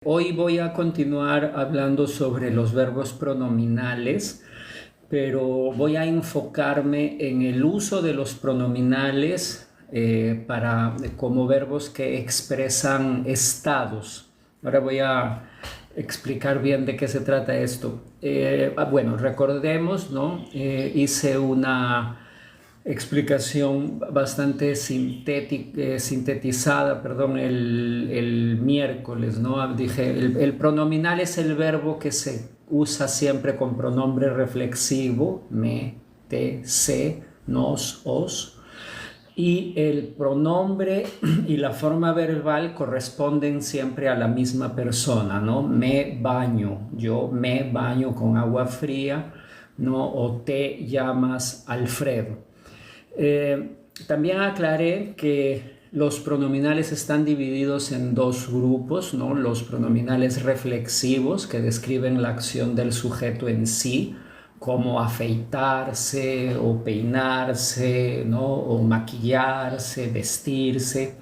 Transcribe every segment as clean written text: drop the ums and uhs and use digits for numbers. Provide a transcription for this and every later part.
Hoy voy a continuar hablando sobre los verbos pronominales, pero voy a enfocarme en el uso de los pronominales como verbos que expresan estados. Ahora voy a explicar bien de qué se trata esto. Bueno, recordemos, ¿no? Hice una explicación bastante sintetizada, perdón, el miércoles, ¿no? Dije, el pronominal es el verbo que se usa siempre con pronombre reflexivo, me, te, se, nos, os, y el pronombre y la forma verbal corresponden siempre a la misma persona, ¿no? Me baño, yo me baño con agua fría, ¿no? O te llamas Alfredo. También aclaré que los pronominales están divididos en dos grupos, ¿no? Los pronominales reflexivos, que describen la acción del sujeto en sí, como afeitarse o peinarse, ¿no? O maquillarse, vestirse.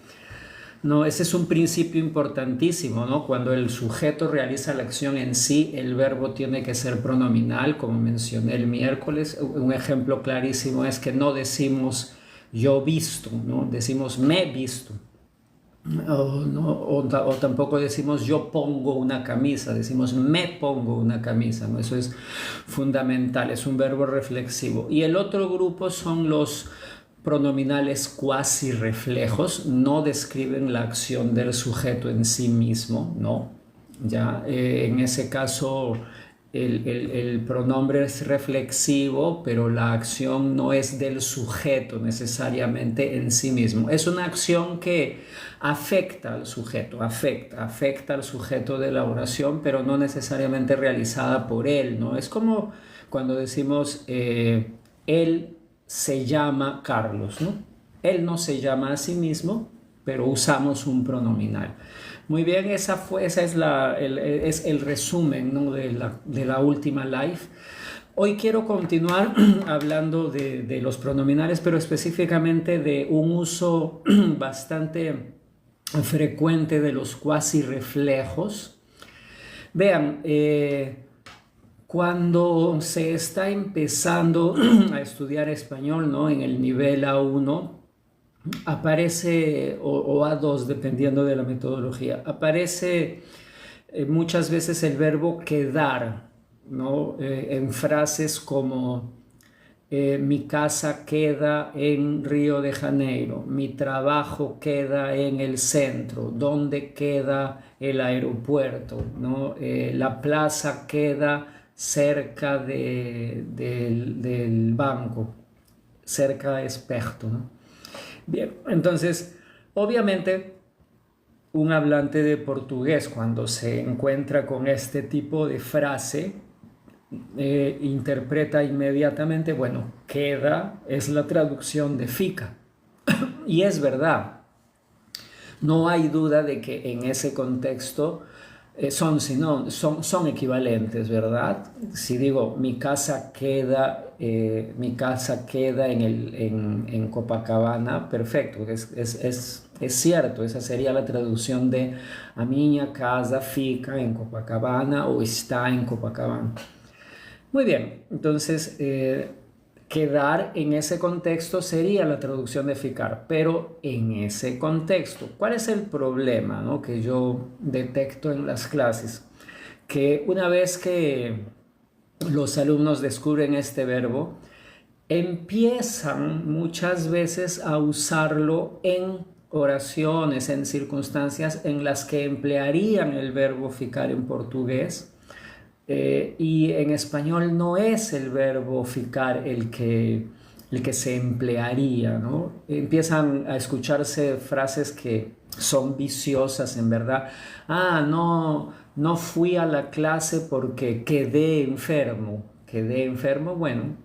No, ese es un principio importantísimo, ¿no? Cuando el sujeto realiza la acción en sí, el verbo tiene que ser pronominal, como mencioné el miércoles. Un ejemplo clarísimo es que no decimos yo visto, ¿no? Decimos me visto. O tampoco decimos yo pongo una camisa, decimos me pongo una camisa, ¿no? Eso es fundamental, es un verbo reflexivo. Y el otro grupo son los pronominales cuasi reflejos, no describen la acción del sujeto en sí mismo, ¿no? Ya, en ese caso el pronombre es reflexivo, pero la acción no es del sujeto necesariamente en sí mismo. Es una acción que afecta al sujeto, afecta al sujeto de la oración, pero no necesariamente realizada por él, ¿no? Es como cuando decimos él se llama Carlos, ¿no? Él no se llama a sí mismo, pero usamos un pronominal. Muy bien, ese es el resumen, ¿no? de la última live. Hoy quiero continuar hablando de los pronominales, pero específicamente de un uso bastante frecuente de los cuasi reflejos. Vean, cuando se está empezando a estudiar español, ¿no? En el nivel A1, aparece, o A2 dependiendo de la metodología, aparece muchas veces el verbo quedar, ¿no? En frases como mi casa queda en Río de Janeiro, mi trabajo queda en el centro, ¿dónde queda el aeropuerto? ¿No? La plaza queda cerca del banco, cerca de Espejo, ¿no? Bien, entonces, obviamente, un hablante de portugués cuando se encuentra con este tipo de frase, interpreta inmediatamente, bueno, queda es la traducción de fica. Y es verdad, no hay duda de que en ese contexto son equivalentes, ¿verdad? Si digo mi casa queda en Copacabana, perfecto, es cierto, esa sería la traducción de a minha casa fica en Copacabana o está en Copacabana. Muy bien, entonces quedar en ese contexto sería la traducción de ficar, pero en ese contexto, ¿cuál es el problema, ¿no? Que yo detecto en las clases? Que una vez que los alumnos descubren este verbo, empiezan muchas veces a usarlo en oraciones, en circunstancias en las que emplearían el verbo ficar en portugués. Y en español no es el verbo ficar el que se emplearía, ¿no? Empiezan a escucharse frases que son viciosas en verdad. No fui a la clase porque quedé enfermo. Quedé enfermo, bueno,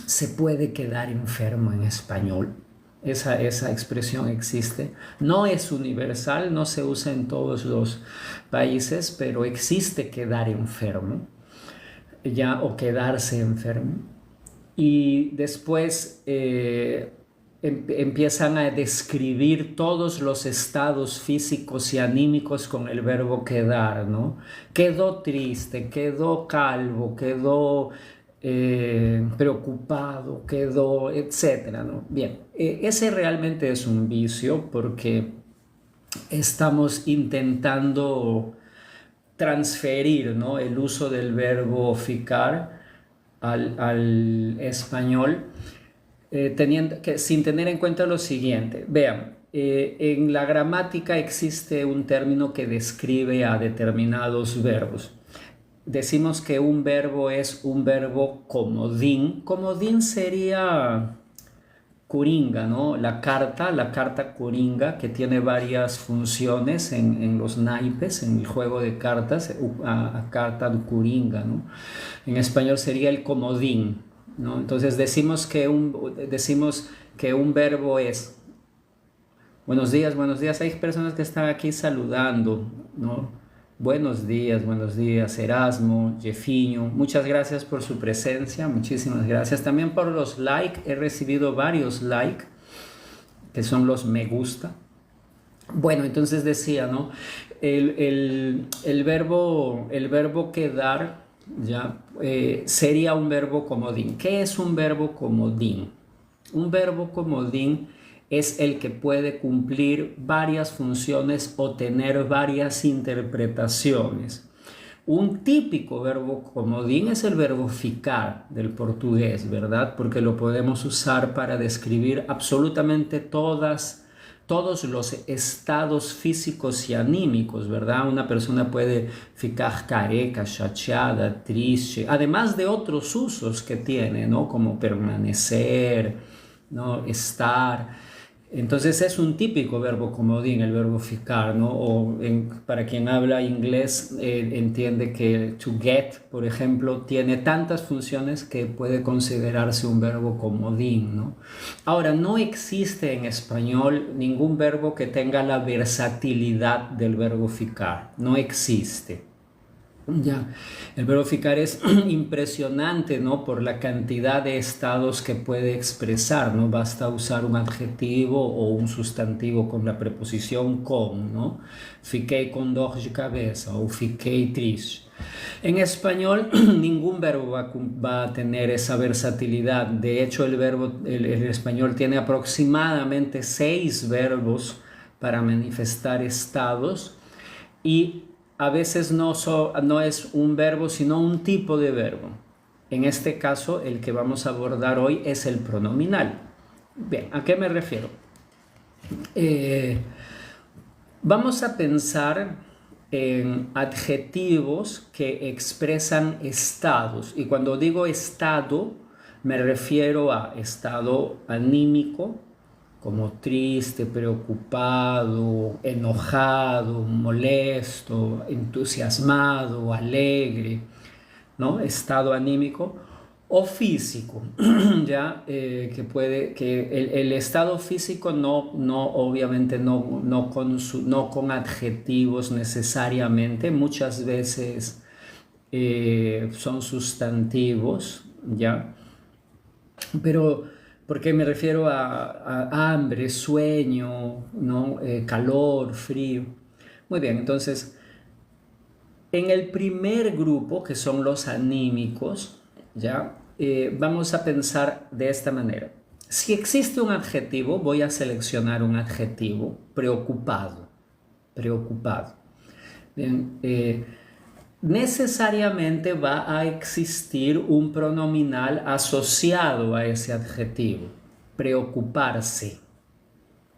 se puede quedar enfermo en español. Esa expresión existe. No es universal, no se usa en todos los países, pero existe quedar enfermo, ya, o quedarse enfermo. Y después empiezan a describir todos los estados físicos y anímicos con el verbo quedar, ¿no? Quedó triste, quedó calvo, quedó preocupado, quedó, etcétera, ¿no? Bien, ese realmente es un vicio porque estamos intentando transferir, ¿no?, el uso del verbo ficar al español, sin tener en cuenta lo siguiente. Vean, en la gramática existe un término que describe a determinados verbos. Decimos que un verbo es un verbo comodín. Comodín sería Coringa, ¿no? La carta Coringa, que tiene varias funciones en los naipes, en el juego de cartas, a carta de Coringa, ¿no? En español sería el comodín, ¿no? Entonces decimos que un verbo es buenos días, buenos días. Hay personas que están aquí saludando, ¿no? Buenos días, Erasmo, Jefiño. Muchas gracias por su presencia, muchísimas gracias. También por los likes, he recibido varios likes, que son los me gusta. Bueno, entonces decía, ¿no? El verbo quedar, ya, sería un verbo comodín. ¿Qué es un verbo comodín? Un verbo comodín es el que puede cumplir varias funciones o tener varias interpretaciones. Un típico verbo comodín es el verbo ficar del portugués, ¿verdad? Porque lo podemos usar para describir absolutamente todos los estados físicos y anímicos, ¿verdad? Una persona puede ficar careca, chateada, triste, además de otros usos que tiene, ¿no? Como permanecer, ¿no? Estar. Entonces es un típico verbo comodín, el verbo ficar, ¿no? Para quien habla inglés, entiende que to get, por ejemplo, tiene tantas funciones que puede considerarse un verbo comodín, ¿no? Ahora, no existe en español ningún verbo que tenga la versatilidad del verbo ficar, no existe. Ya, el verbo ficar es impresionante, ¿no? Por la cantidad de estados que puede expresar, ¿no? Basta usar un adjetivo o un sustantivo con la preposición con, ¿no? Fiquei con dor de cabeza o fiquei triste. En español ningún verbo va a tener esa versatilidad. De hecho, el español tiene aproximadamente 6 verbos para manifestar estados y a veces no es un verbo, sino un tipo de verbo. En este caso, el que vamos a abordar hoy es el pronominal. Bien, ¿a qué me refiero? Vamos a pensar en adjetivos que expresan estados. Y cuando digo estado, me refiero a estado anímico, como triste, preocupado, enojado, molesto, entusiasmado, alegre, ¿no? Estado anímico o físico, ya que el estado físico obviamente no con adjetivos necesariamente, muchas veces son sustantivos, ya, pero porque me refiero a hambre, sueño, ¿no? Calor, frío. Muy bien, entonces, en el primer grupo, que son los anímicos, ¿ya? Vamos a pensar de esta manera. Si existe un adjetivo, voy a seleccionar un adjetivo, preocupado. Preocupado. Bien, necesariamente va a existir un pronominal asociado a ese adjetivo, preocuparse,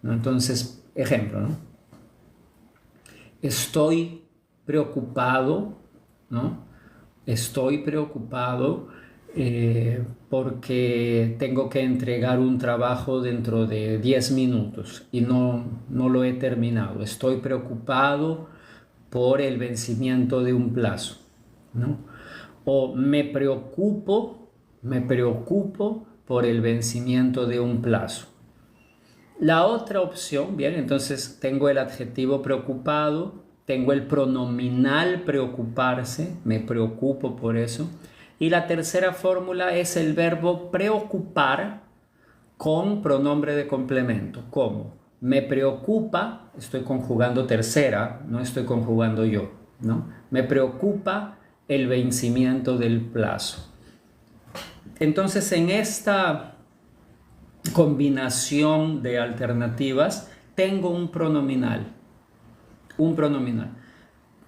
¿no? Entonces, ejemplo, ¿no? Estoy preocupado, ¿no? Estoy preocupado porque tengo que entregar un trabajo dentro de 10 minutos y no lo he terminado. Estoy preocupado por el vencimiento de un plazo, ¿no? O me preocupo por el vencimiento de un plazo. La otra opción, bien, entonces tengo el adjetivo preocupado, tengo el pronominal preocuparse, me preocupo por eso. Y la tercera fórmula es el verbo preocupar con pronombre de complemento. ¿Cómo? Me preocupa, estoy conjugando tercera, no estoy conjugando yo, ¿no? Me preocupa el vencimiento del plazo. Entonces, en esta combinación de alternativas, tengo un pronominal.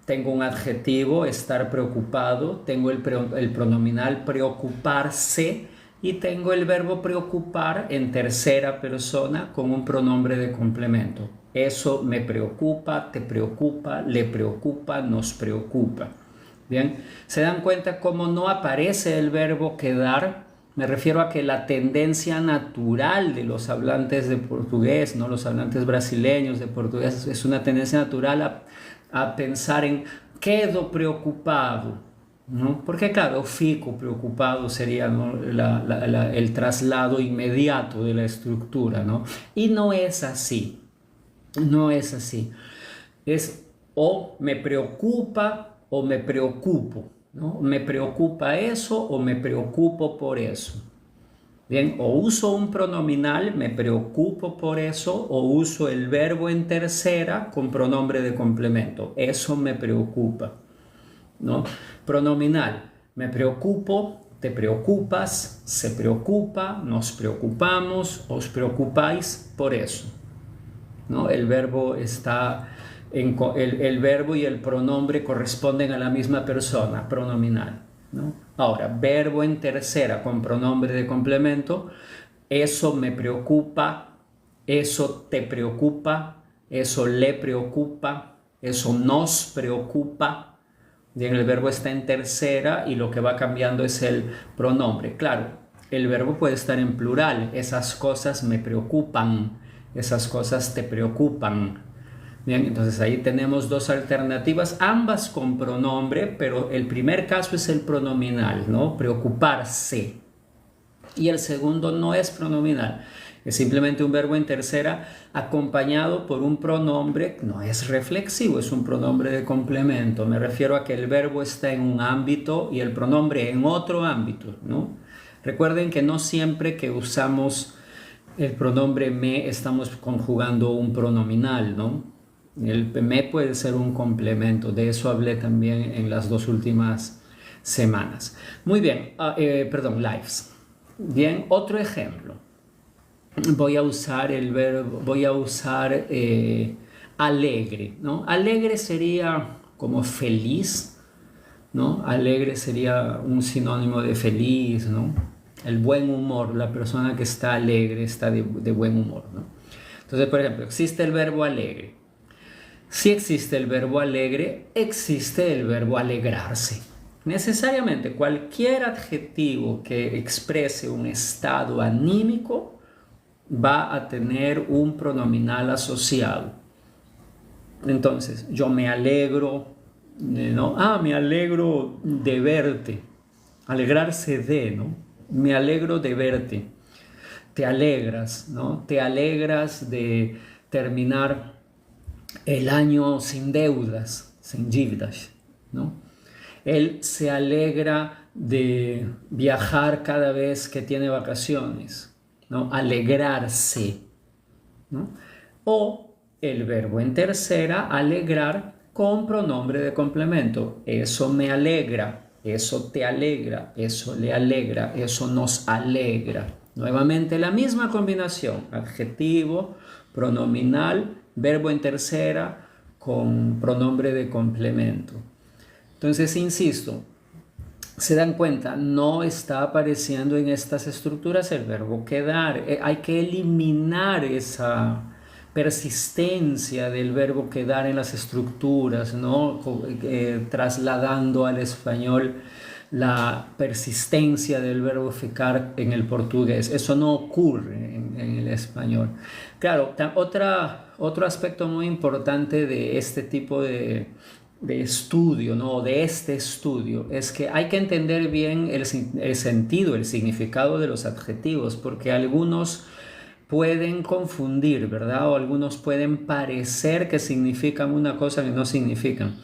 Tengo un adjetivo, estar preocupado, tengo el pronominal preocuparse y tengo el verbo preocupar en tercera persona con un pronombre de complemento. Eso me preocupa, te preocupa, le preocupa, nos preocupa. Bien, ¿se dan cuenta cómo no aparece el verbo quedar? Me refiero a que la tendencia natural de los hablantes de portugués, ¿no? Los hablantes brasileños de portugués, es una tendencia natural a pensar en quedo preocupado, ¿no? Porque claro, fico preocupado sería, ¿no? El traslado inmediato de la estructura, ¿no? Y no es así, no es así. Es o me preocupa o me preocupo, ¿no? Me preocupa eso o me preocupo por eso. Bien, o uso un pronominal, me preocupo por eso, o uso el verbo en tercera con pronombre de complemento. Eso me preocupa, ¿no? Pronominal, me preocupo, te preocupas, se preocupa, nos preocupamos, os preocupáis por eso, ¿no? El verbo está el verbo y el pronombre corresponden a la misma persona, pronominal, ¿no? Ahora, verbo en tercera con pronombre de complemento, eso me preocupa, eso te preocupa, eso le preocupa, eso nos preocupa. Bien, el verbo está en tercera y lo que va cambiando es el pronombre. Claro, el verbo puede estar en plural, esas cosas me preocupan, esas cosas te preocupan. Bien, entonces ahí tenemos dos alternativas, ambas con pronombre, pero el primer caso es el pronominal, ¿no? Preocuparse. Y el segundo no es pronominal, es simplemente un verbo en tercera acompañado por un pronombre, no es reflexivo, es un pronombre de complemento. Me refiero a que el verbo está en un ámbito y el pronombre en otro ámbito, ¿no? Recuerden que no siempre que usamos el pronombre me estamos conjugando un pronominal, ¿no? El me puede ser un complemento, de eso hablé también en las dos últimas semanas. Muy bien, lives. Bien, otro ejemplo. Voy a usar el verbo, alegre, ¿no? Alegre sería como feliz, ¿no? Alegre sería un sinónimo de feliz, ¿no? El buen humor, la persona que está alegre está de buen humor, ¿no? Entonces, por ejemplo, existe el verbo alegre. Si existe el verbo alegre, existe el verbo alegrarse. Necesariamente cualquier adjetivo que exprese un estado anímico va a tener un pronominal asociado. Entonces, yo me alegro, ¿no? Me alegro de verte. Alegrarse de, ¿no? Me alegro de verte. Te alegras, ¿no? Te alegras de terminar el año sin deudas, sin dívidas, ¿no? Él se alegra de viajar cada vez que tiene vacaciones, ¿no? Alegrarse, ¿no? O el verbo en tercera, alegrar, con pronombre de complemento. Eso me alegra, eso te alegra, eso le alegra, eso nos alegra. Nuevamente la misma combinación, adjetivo, pronominal, verbo en tercera con pronombre de complemento. Entonces, insisto, se dan cuenta, no está apareciendo en estas estructuras el verbo quedar. Hay que eliminar esa persistencia del verbo quedar en las estructuras, ¿no? Trasladando al español la persistencia del verbo ficar en el portugués. Eso no ocurre en el español. Claro, otro aspecto muy importante de este tipo de estudio, ¿no? De este estudio, es que hay que entender bien el sentido, el significado de los adjetivos, porque algunos pueden confundir, ¿verdad? O algunos pueden parecer que significan una cosa que no significan.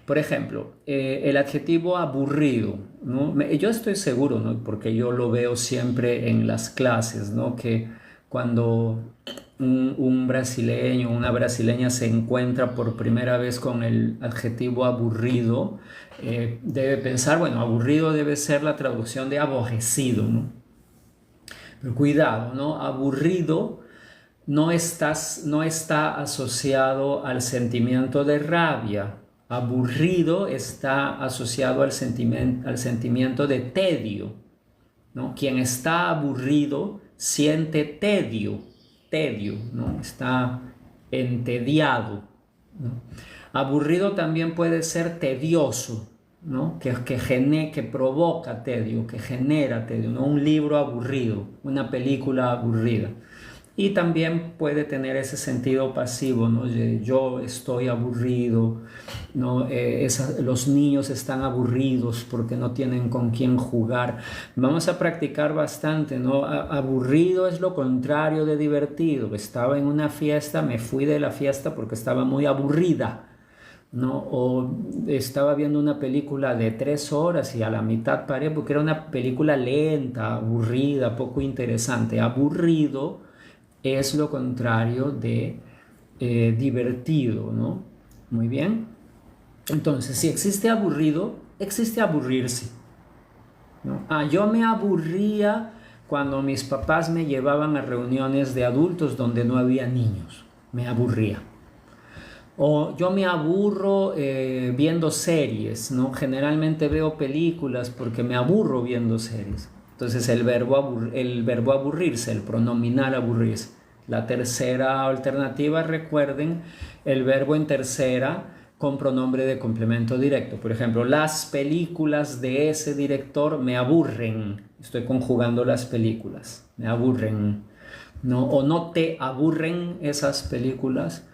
Por ejemplo, el adjetivo aburrido, ¿no? Yo estoy seguro, ¿no? Porque yo lo veo siempre en las clases, ¿no? Que cuando un brasileño, una brasileña se encuentra por primera vez con el adjetivo aburrido, debe pensar, bueno, aburrido debe ser la traducción de aborrecido, ¿no? Pero cuidado, ¿no? Aburrido no está asociado al sentimiento de rabia. Aburrido está asociado al sentimiento de tedio, ¿no? Quien está aburrido siente tedio, ¿no? Está entediado, ¿no? Aburrido también puede ser tedioso, ¿no? Que provoca tedio, que genera tedio, ¿no? Un libro aburrido, una película aburrida. Y también puede tener ese sentido pasivo, ¿no? Yo estoy aburrido, ¿no? Los niños están aburridos porque no tienen con quién jugar. Vamos a practicar bastante, ¿no? Aburrido es lo contrario de divertido. Estaba en una fiesta, me fui de la fiesta porque estaba muy aburrida, ¿no? O estaba viendo una película de 3 horas y a la mitad paré porque era una película lenta, aburrida, poco interesante. Aburrido es lo contrario de divertido, ¿no? Muy bien. Entonces, si existe aburrido, existe aburrirse, ¿no? Yo me aburría cuando mis papás me llevaban a reuniones de adultos donde no había niños. Me aburría. O yo me aburro viendo series, ¿no? Generalmente veo películas porque me aburro viendo series. Entonces el verbo aburrirse, el pronominal aburrirse. La tercera alternativa, recuerden, el verbo en tercera con pronombre de complemento directo. Por ejemplo, las películas de ese director me aburren. Estoy conjugando las películas. Me aburren, ¿no? O no te aburren esas películas.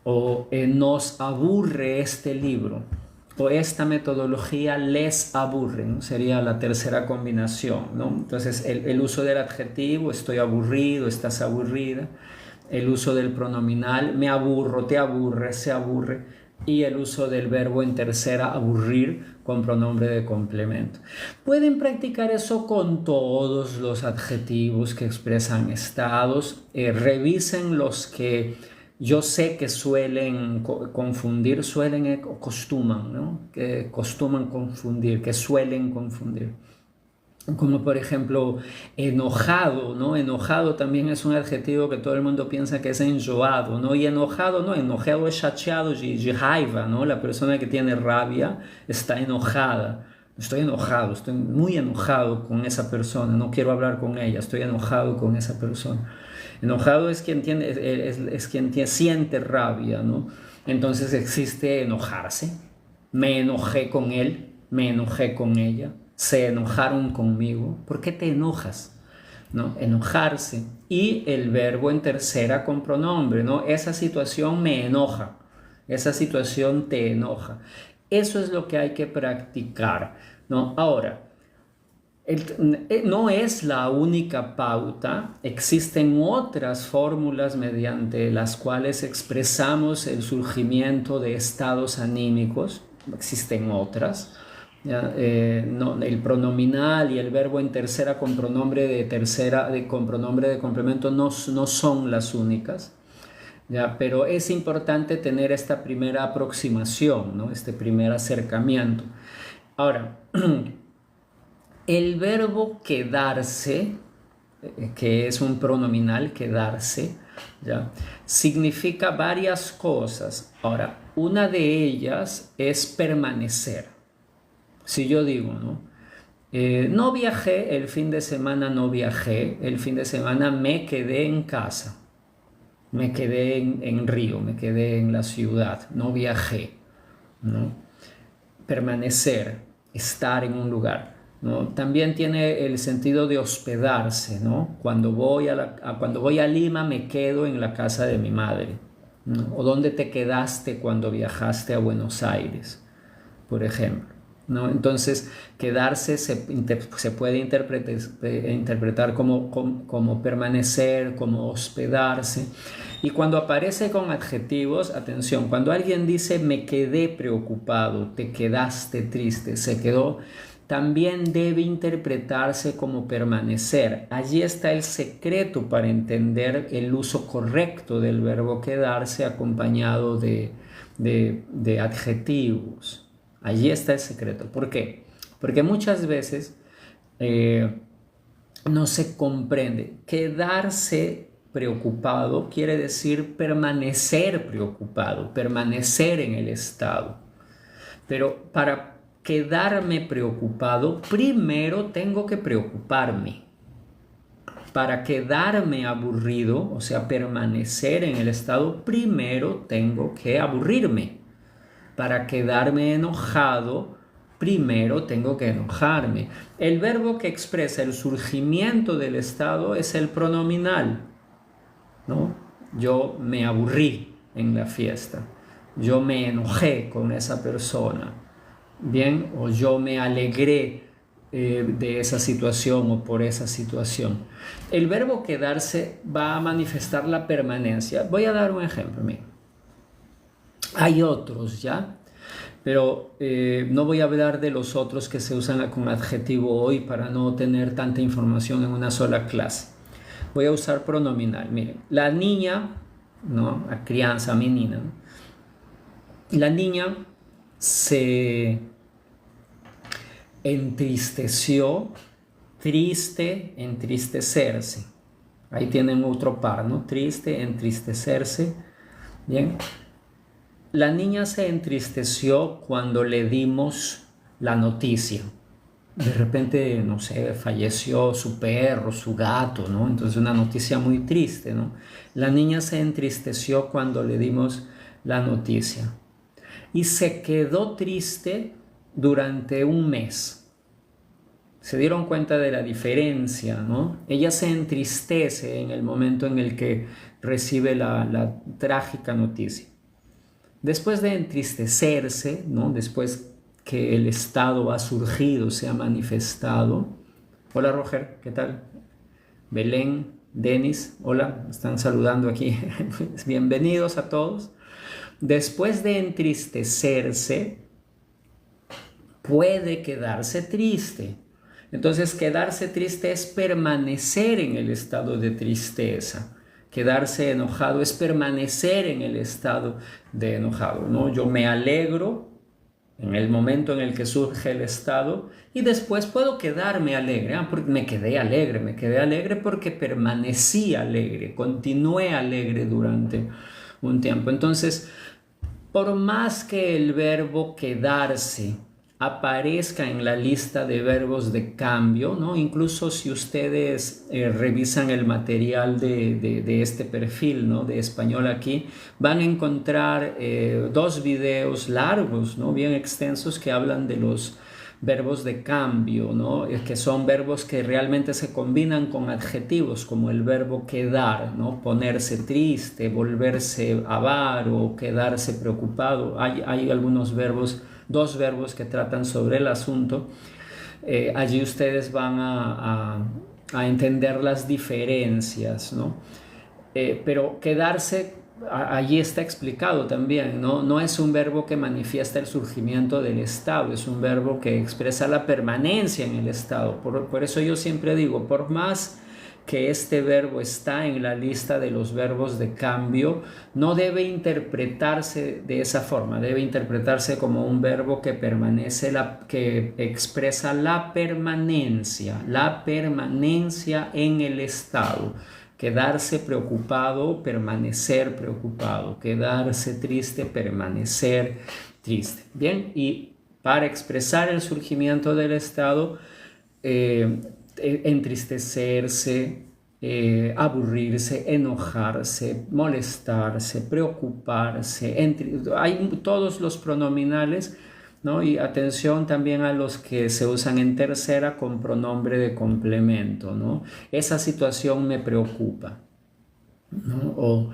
O nos aburre este libro. O esta metodología les aburre, ¿no? Sería la tercera combinación, ¿no? Entonces el uso del adjetivo, estoy aburrido, estás aburrida. El uso del pronominal, me aburro, te aburre, se aburre. Y el uso del verbo en tercera, aburrir, con pronombre de complemento. Pueden practicar eso con todos los adjetivos que expresan estados. Revisen los que yo sé que suelen confundir, costuman, ¿no? Que costuman confundir, que suelen confundir. Como por ejemplo, enojado, ¿no? Enojado también es un adjetivo que todo el mundo piensa que es enjoado, ¿no? Y enojado, ¿no? Enojado es chateado de raiva, ¿no? La persona que tiene rabia está enojada. Estoy enojado, estoy muy enojado con esa persona, no quiero hablar con ella, estoy enojado con esa persona. Enojado es quien siente rabia, ¿no? Entonces existe enojarse. Me enojé con él, me enojé con ella, se enojaron conmigo. ¿Por qué te enojas? ¿No? Enojarse. Y el verbo en tercera con pronombre, ¿no? Esa situación me enoja, esa situación te enoja. Eso es lo que hay que practicar, ¿no? Ahora, no es la única pauta, existen otras fórmulas mediante las cuales expresamos el surgimiento de estados anímicos, existen otras. El pronominal y el verbo en tercera con pronombre de complemento no son las únicas, ¿ya? Pero es importante tener esta primera aproximación, ¿no? Este primer acercamiento. Ahora, el verbo quedarse, que es un pronominal, quedarse, ¿ya? Significa varias cosas. Ahora, una de ellas es permanecer. Si yo digo, ¿no? No viajé, el fin de semana no viajé, el fin de semana me quedé en casa, me quedé en Río, me quedé en la ciudad, no viajé, ¿no? Permanecer, estar en un lugar, ¿no? También tiene el sentido de hospedarse, ¿no? Cuando voy a Lima me quedo en la casa de mi madre, ¿no? O ¿dónde te quedaste cuando viajaste a Buenos Aires, por ejemplo, ¿no? Entonces, quedarse se puede interpretar como permanecer, como hospedarse. Y cuando aparece con adjetivos, atención, cuando alguien dice me quedé preocupado, te quedaste triste, se quedó, también debe interpretarse como permanecer. Allí está el secreto para entender el uso correcto del verbo quedarse acompañado de adjetivos. Allí está el secreto. ¿Por qué? Porque muchas veces no se comprende. Quedarse preocupado quiere decir permanecer preocupado, permanecer en el estado. Pero para quedarme preocupado, primero tengo que preocuparme. Para quedarme aburrido, o sea, permanecer en el estado, primero tengo que aburrirme. Para quedarme enojado, primero tengo que enojarme. El verbo que expresa el surgimiento del estado es el pronominal, ¿no? Yo me aburrí en la fiesta. Yo me enojé con esa persona. Bien, o yo me alegré de esa situación o por esa situación. El verbo quedarse va a manifestar la permanencia. Voy a dar un ejemplo. Miren. Hay otros, ¿ya? Pero no voy a hablar de los otros que se usan con adjetivo hoy para no tener tanta información en una sola clase. Voy a usar pronominal. Miren, la niña, ¿no? La crianza, menina, ¿no? La niña se entristeció, triste, entristecerse. Ahí tienen otro par, ¿no? Triste, entristecerse. Bien. La niña se entristeció cuando le dimos la noticia. De repente, no sé, falleció su perro, su gato, ¿no? Entonces una noticia muy triste, ¿no? La niña se entristeció cuando le dimos la noticia. Y se quedó triste durante un mes. Se dieron cuenta de la diferencia, ¿no? Ella se entristece en el momento en el que recibe la trágica noticia. Después de entristecerse, ¿no? Después que el estado ha surgido, se ha manifestado. Hola Roger, ¿qué tal? Belén, Denis, hola, están saludando aquí. Bienvenidos a todos. Después de entristecerse, puede quedarse triste. Entonces, quedarse triste es permanecer en el estado de tristeza. Quedarse enojado es permanecer en el estado de enojado, ¿no? Yo me alegro en el momento en el que surge el estado y después puedo quedarme alegre. Porque me quedé alegre porque permanecí alegre, continué alegre durante un tiempo. Entonces, por más que el verbo quedarse aparezca en la lista de verbos de cambio, ¿no? Incluso si ustedes revisan el material de este perfil, ¿no? De español aquí, van a encontrar dos videos largos, ¿no? Bien extensos que hablan de los verbos de cambio, ¿no? Que son verbos que realmente se combinan con adjetivos, como el verbo quedar, ¿no? Ponerse triste, volverse avaro, quedarse preocupado. Hay algunos verbos, dos verbos que tratan sobre el asunto. Allí ustedes van a entender las diferencias, ¿no? Pero quedarse, allí está explicado también, ¿no? No es un verbo que manifiesta el surgimiento del estado, es un verbo que expresa la permanencia en el estado. Por eso yo siempre digo, por más que este verbo está en la lista de los verbos de cambio, no debe interpretarse de esa forma, debe interpretarse como un verbo que permanece, que expresa la permanencia en el estado. Quedarse preocupado, permanecer preocupado. Quedarse triste, permanecer triste. Bien, y para expresar el surgimiento del estado, entristecerse, aburrirse, enojarse, molestarse, preocuparse. Hay todos los pronominales, ¿no? Y atención también a los que se usan en tercera con pronombre de complemento, ¿no? Esa situación me preocupa, ¿no? O,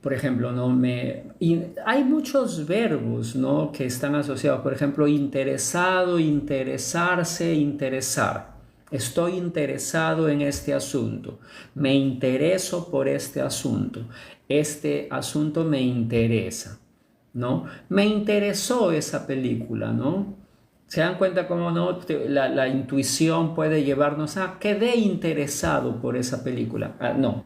por ejemplo, hay muchos verbos, ¿no? Que están asociados. Por ejemplo, interesado, interesarse, interesar. Estoy interesado en este asunto. Me intereso por este asunto. Este asunto me interesa, ¿no? Me interesó esa película, ¿no? ¿Se dan cuenta cómo no? La intuición puede llevarnos a quedé interesado por esa película. No,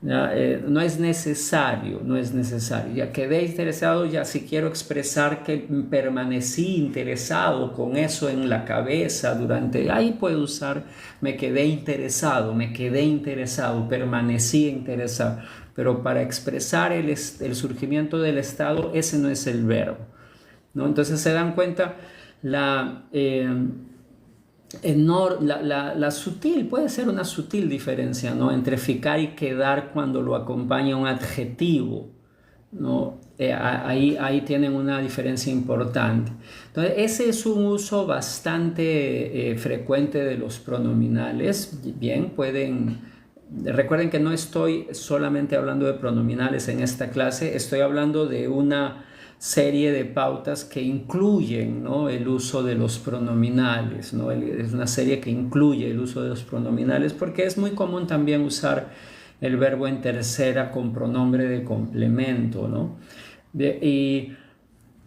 ya, no es necesario, no es necesario. Ya quedé interesado, ya si quiero expresar que permanecí interesado con eso en la cabeza durante, ahí puedo usar me quedé interesado, permanecí interesado. Pero para expresar el surgimiento del estado, ese no es el verbo, ¿no? Entonces se dan cuenta la sutil, puede ser una sutil diferencia, ¿no? Entre ficar y quedar cuando lo acompaña un adjetivo, ¿no? Ahí tienen una diferencia importante. Entonces, ese es un uso bastante frecuente de los pronominales. Bien, recuerden que no estoy solamente hablando de pronominales en esta clase, estoy hablando de una serie de pautas que incluyen, ¿no?, el uso de los pronominales, ¿no? Es una serie que incluye el uso de los pronominales porque es muy común también usar el verbo en tercera con pronombre de complemento, ¿no?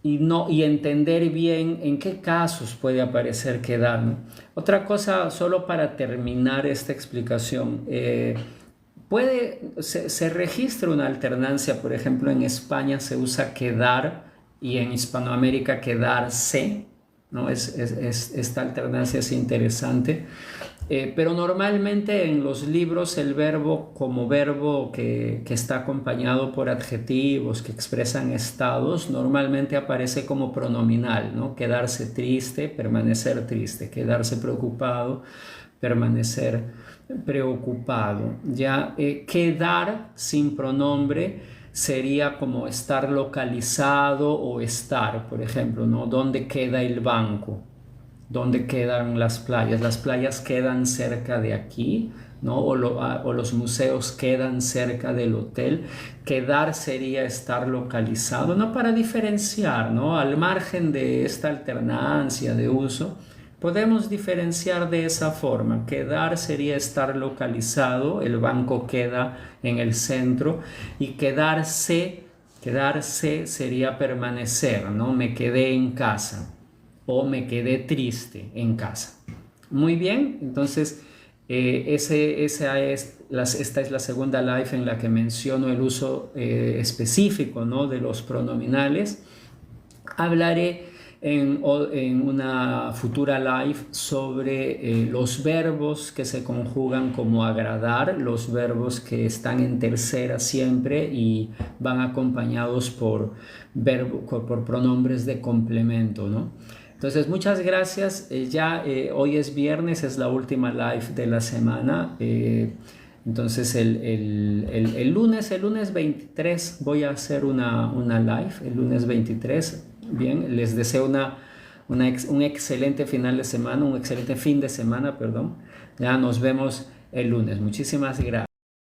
Y entender bien en qué casos puede aparecer quedar, ¿no? Otra cosa, solo para terminar esta explicación, se registra una alternancia. Por ejemplo, en España se usa quedar y en Hispanoamérica quedarse, ¿no? Esta alternancia es interesante. Pero normalmente en los libros el verbo como verbo que está acompañado por adjetivos que expresan estados normalmente aparece como pronominal, ¿no? Quedarse triste, permanecer triste; quedarse preocupado, permanecer preocupado. Ya quedar sin pronombre sería como estar localizado o estar, por ejemplo, ¿no? ¿Dónde queda el banco? ¿Dónde quedan las playas? Las playas quedan cerca de aquí, ¿no? O los museos quedan cerca del hotel. Quedar sería estar localizado, ¿no? Para diferenciar, ¿no? Al margen de esta alternancia de uso, podemos diferenciar de esa forma. Quedar sería estar localizado, el banco queda en el centro, y quedarse sería permanecer, ¿no? Me quedé en casa o me quedé triste en casa. Muy bien, entonces esta es la segunda live en la que menciono el uso específico, ¿no?, de los pronominales. Hablaré en una futura live sobre los verbos que se conjugan como agradar, los verbos que están en tercera siempre y van acompañados por pronombres de complemento, ¿no? Entonces, muchas gracias. Hoy es viernes, es la última live de la semana. Entonces el lunes 23 voy a hacer una live, el lunes 23. Bien, les deseo un excelente final de semana, un excelente fin de semana, perdón. Ya nos vemos el lunes. Muchísimas gracias.